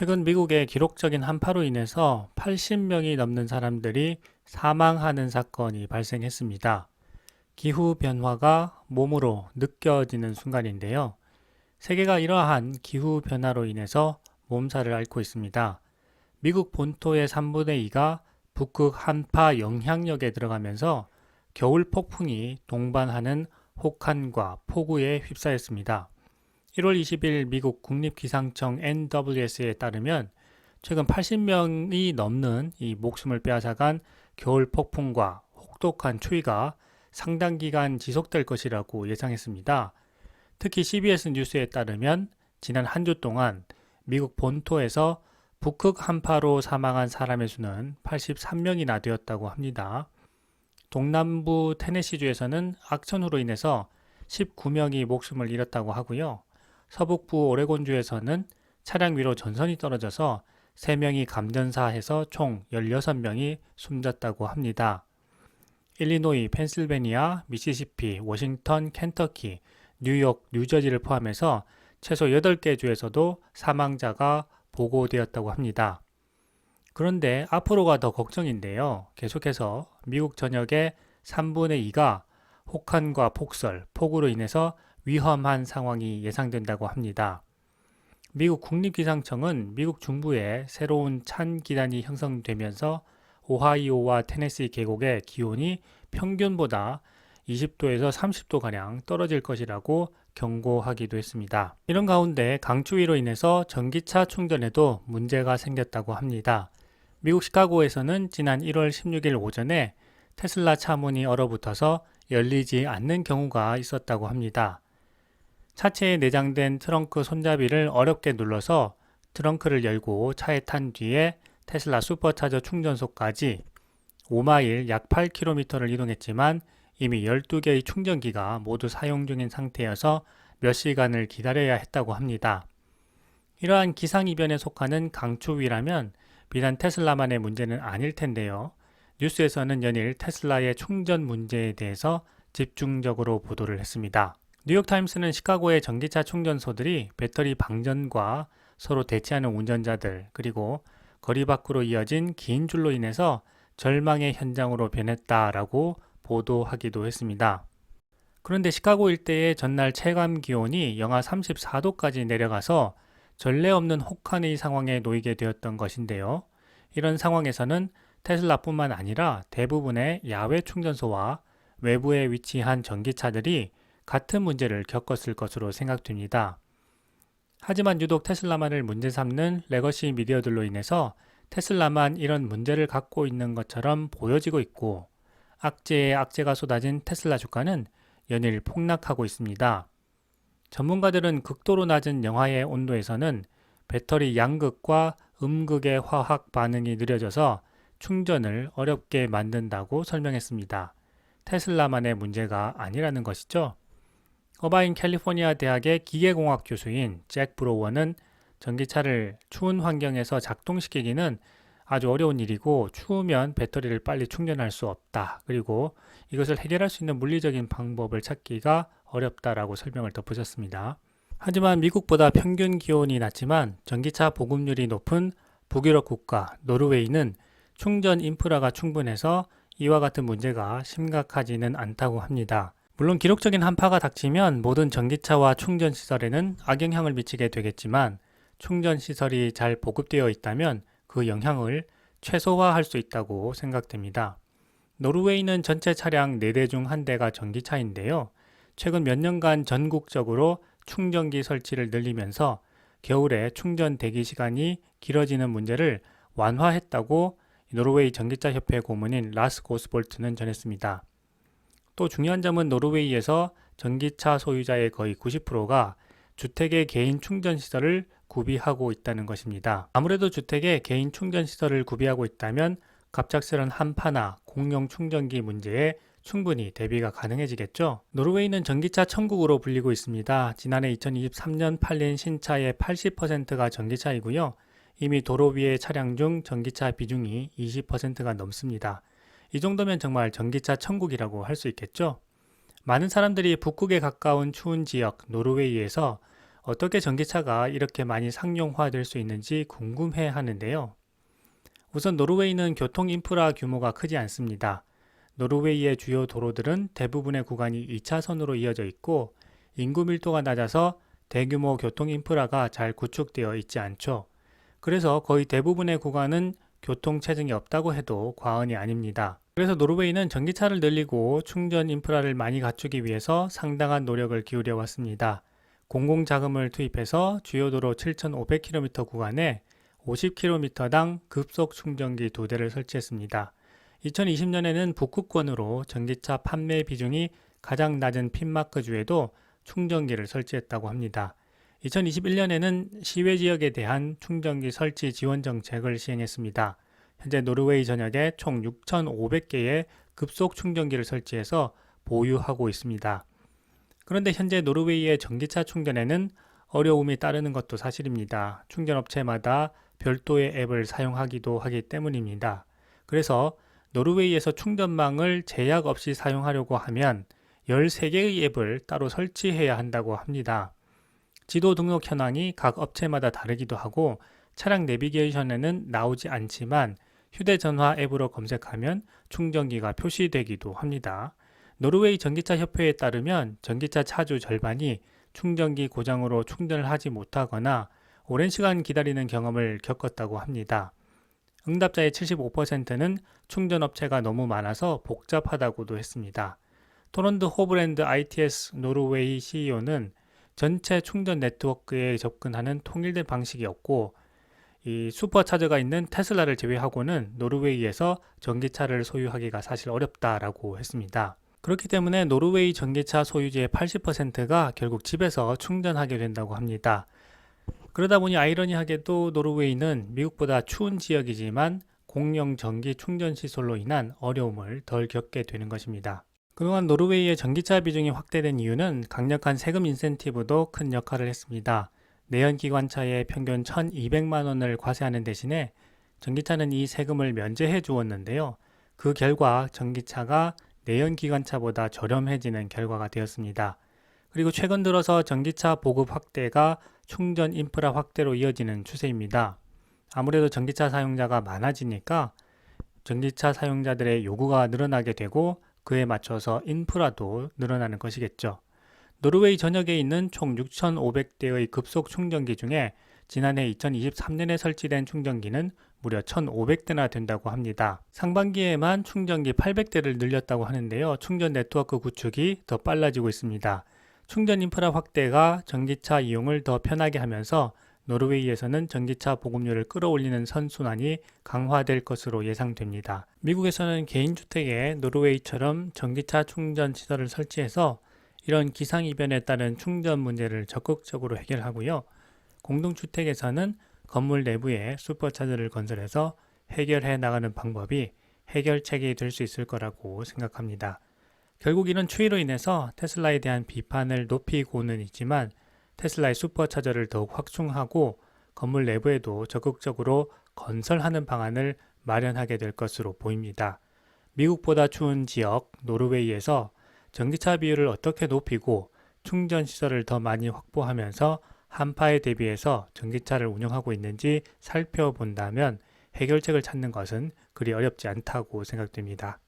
최근 미국의 기록적인 한파로 인해서 80명이 넘는 사람들이 사망하는 사건이 발생했습니다. 기후 변화가 몸으로 느껴지는 순간인데요. 세계가 이러한 기후 변화로 인해서 몸살을 앓고 있습니다. 미국 본토의 3분의 2가 북극 한파 영향력에 들어가면서 겨울 폭풍이 동반하는 혹한과 폭우에 휩싸였습니다. 1월 20일 미국 국립기상청 NWS에 따르면 최근 80명이 넘는 이 목숨을 빼앗아간 겨울 폭풍과 혹독한 추위가 상당 기간 지속될 것이라고 예상했습니다. 특히 CBS 뉴스에 따르면 지난 한 주 동안 미국 본토에서 북극 한파로 사망한 사람의 수는 83명이나 되었다고 합니다. 동남부 테네시주에서는 악천후로 인해서 19명이 목숨을 잃었다고 하고요. 서북부 오레곤주에서는 차량 위로 전선이 떨어져서 3명이 감전사해서 총 16명이 숨졌다고 합니다. 일리노이, 펜실베니아, 미시시피, 워싱턴, 켄터키, 뉴욕, 뉴저지를 포함해서 최소 8개 주에서도 사망자가 보고되었다고 합니다. 그런데 앞으로가 더 걱정인데요. 계속해서 미국 전역의 3분의 2가 혹한과 폭설, 폭우로 인해서 위험한 상황이 예상된다고 합니다. 미국 국립기상청은 미국 중부에 새로운 찬 기단이 형성되면서 오하이오와 테네시 계곡의 기온이 평균보다 20도에서 30도가량 떨어질 것이라고 경고하기도 했습니다. 이런 가운데 강추위로 인해서 전기차 충전에도 문제가 생겼다고 합니다. 미국 시카고에서는 지난 1월 16일 오전에 테슬라 차문이 얼어붙어서 열리지 않는 경우가 있었다고 합니다. 차체에 내장된 트렁크 손잡이를 어렵게 눌러서 트렁크를 열고 차에 탄 뒤에 테슬라 슈퍼차저 충전소까지 5마일 약 8km를 이동했지만 이미 12개의 충전기가 모두 사용 중인 상태여서 몇 시간을 기다려야 했다고 합니다. 이러한 기상이변에 속하는 강추위라면 비단 테슬라만의 문제는 아닐 텐데요. 뉴스에서는 연일 테슬라의 충전 문제에 대해서 집중적으로 보도를 했습니다. 뉴욕타임스는 시카고의 전기차 충전소들이 배터리 방전과 서로 대치하는 운전자들 그리고 거리 밖으로 이어진 긴 줄로 인해서 절망의 현장으로 변했다라고 보도하기도 했습니다. 그런데 시카고 일대의 전날 체감 기온이 영하 34도까지 내려가서 전례 없는 혹한의 상황에 놓이게 되었던 것인데요. 이런 상황에서는 테슬라뿐만 아니라 대부분의 야외 충전소와 외부에 위치한 전기차들이 같은 문제를 겪었을 것으로 생각됩니다. 하지만 유독 테슬라만을 문제 삼는 레거시 미디어들로 인해서 테슬라만 이런 문제를 갖고 있는 것처럼 보여지고 있고 악재에 악재가 쏟아진 테슬라 주가는 연일 폭락하고 있습니다. 전문가들은 극도로 낮은 영하의 온도에서는 배터리 양극과 음극의 화학 반응이 느려져서 충전을 어렵게 만든다고 설명했습니다. 테슬라만의 문제가 아니라는 것이죠. 어바인 캘리포니아 대학의 기계공학 교수인 잭 브로워는 전기차를 추운 환경에서 작동시키기는 아주 어려운 일이고 추우면 배터리를 빨리 충전할 수 없다. 그리고 이것을 해결할 수 있는 물리적인 방법을 찾기가 어렵다라고 설명을 덧붙였습니다. 하지만 미국보다 평균 기온이 낮지만 전기차 보급률이 높은 북유럽 국가 노르웨이는 충전 인프라가 충분해서 이와 같은 문제가 심각하지는 않다고 합니다. 물론 기록적인 한파가 닥치면 모든 전기차와 충전 시설에는 악영향을 미치게 되겠지만 충전 시설이 잘 보급되어 있다면 그 영향을 최소화할 수 있다고 생각됩니다. 노르웨이는 전체 차량 4대 중 1대가 전기차인데요. 최근 몇 년간 전국적으로 충전기 설치를 늘리면서 겨울에 충전 대기 시간이 길어지는 문제를 완화했다고 노르웨이 전기차 협회 고문인 라스 고스볼트는 전했습니다. 또 중요한 점은 노르웨이에서 전기차 소유자의 거의 90%가 주택의 개인 충전 시설을 구비하고 있다는 것입니다. 아무래도 주택에 개인 충전 시설을 구비하고 있다면 갑작스런 한파나 공용 충전기 문제에 충분히 대비가 가능해지겠죠. 노르웨이는 전기차 천국으로 불리고 있습니다. 지난해 2023년 팔린 신차의 80%가 전기차이고요. 이미 도로 위의 차량 중 전기차 비중이 20%가 넘습니다. 이 정도면 정말 전기차 천국이라고 할 수 있겠죠. 많은 사람들이 북극에 가까운 추운 지역 노르웨이에서 어떻게 전기차가 이렇게 많이 상용화될 수 있는지 궁금해 하는데요. 우선 노르웨이는 교통 인프라 규모가 크지 않습니다. 노르웨이의 주요 도로들은 대부분의 구간이 2차선으로 이어져 있고 인구 밀도가 낮아서 대규모 교통 인프라가 잘 구축되어 있지 않죠. 그래서 거의 대부분의 구간은 교통 체증이 없다고 해도 과언이 아닙니다. 그래서 노르웨이는 전기차를 늘리고 충전 인프라를 많이 갖추기 위해서 상당한 노력을 기울여 왔습니다. 공공자금을 투입해서 주요 도로 7,500km 구간에 50km당 급속 충전기 2대를 설치했습니다. 2020년에는 북극권으로 전기차 판매 비중이 가장 낮은 핀마크주에도 충전기를 설치했다고 합니다. 2021년에는 시외 지역에 대한 충전기 설치 지원 정책을 시행했습니다. 현재 노르웨이 전역에 총 6,500개의 급속 충전기를 설치해서 보유하고 있습니다. 그런데 현재 노르웨이의 전기차 충전에는 어려움이 따르는 것도 사실입니다. 충전업체마다 별도의 앱을 사용하기도 하기 때문입니다. 그래서 노르웨이에서 충전망을 제약 없이 사용하려고 하면 13개의 앱을 따로 설치해야 한다고 합니다. 지도 등록 현황이 각 업체마다 다르기도 하고 차량 내비게이션에는 나오지 않지만 휴대전화 앱으로 검색하면 충전기가 표시되기도 합니다. 노르웨이 전기차 협회에 따르면 전기차 차주 절반이 충전기 고장으로 충전을 하지 못하거나 오랜 시간 기다리는 경험을 겪었다고 합니다. 응답자의 75%는 충전업체가 너무 많아서 복잡하다고도 했습니다. 토런드 호브랜드 ITS 노르웨이 CEO는 전체 충전 네트워크에 접근하는 통일된 방식이 없고 이 슈퍼차저가 있는 테슬라를 제외하고는 노르웨이에서 전기차를 소유하기가 사실 어렵다라고 했습니다. 그렇기 때문에 노르웨이 전기차 소유주의 80%가 결국 집에서 충전하게 된다고 합니다. 그러다 보니 아이러니하게도 노르웨이는 미국보다 추운 지역이지만 공영 전기 충전 시설로 인한 어려움을 덜 겪게 되는 것입니다. 그동안 노르웨이의 전기차 비중이 확대된 이유는 강력한 세금 인센티브도 큰 역할을 했습니다. 내연기관차에 평균 1,200만 원을 과세하는 대신에 전기차는 이 세금을 면제해 주었는데요. 그 결과 전기차가 내연기관차보다 저렴해지는 결과가 되었습니다. 그리고 최근 들어서 전기차 보급 확대가 충전 인프라 확대로 이어지는 추세입니다. 아무래도 전기차 사용자가 많아지니까 전기차 사용자들의 요구가 늘어나게 되고 그에 맞춰서 인프라도 늘어나는 것이겠죠. 노르웨이 전역에 있는 총 6,500대의 급속 충전기 중에 지난해 2023년에 설치된 충전기는 무려 1,500대나 된다고 합니다. 상반기에만 충전기 800대를 늘렸다고 하는데요. 충전 네트워크 구축이 더 빨라지고 있습니다. 충전 인프라 확대가 전기차 이용을 더 편하게 하면서 노르웨이에서는 전기차 보급률을 끌어올리는 선순환이 강화될 것으로 예상됩니다. 미국에서는 개인주택에 노르웨이처럼 전기차 충전 시설을 설치해서 이런 기상이변에 따른 충전 문제를 적극적으로 해결하고요. 공동주택에서는 건물 내부에 슈퍼차저를 건설해서 해결해 나가는 방법이 해결책이 될 수 있을 거라고 생각합니다. 결국 이런 추이로 인해서 테슬라에 대한 비판을 높이고는 있지만 테슬라의 슈퍼차저를 더욱 확충하고 건물 내부에도 적극적으로 건설하는 방안을 마련하게 될 것으로 보입니다. 미국보다 추운 지역 노르웨이에서 전기차 비율을 어떻게 높이고 충전 시설을 더 많이 확보하면서 한파에 대비해서 전기차를 운영하고 있는지 살펴본다면 해결책을 찾는 것은 그리 어렵지 않다고 생각됩니다.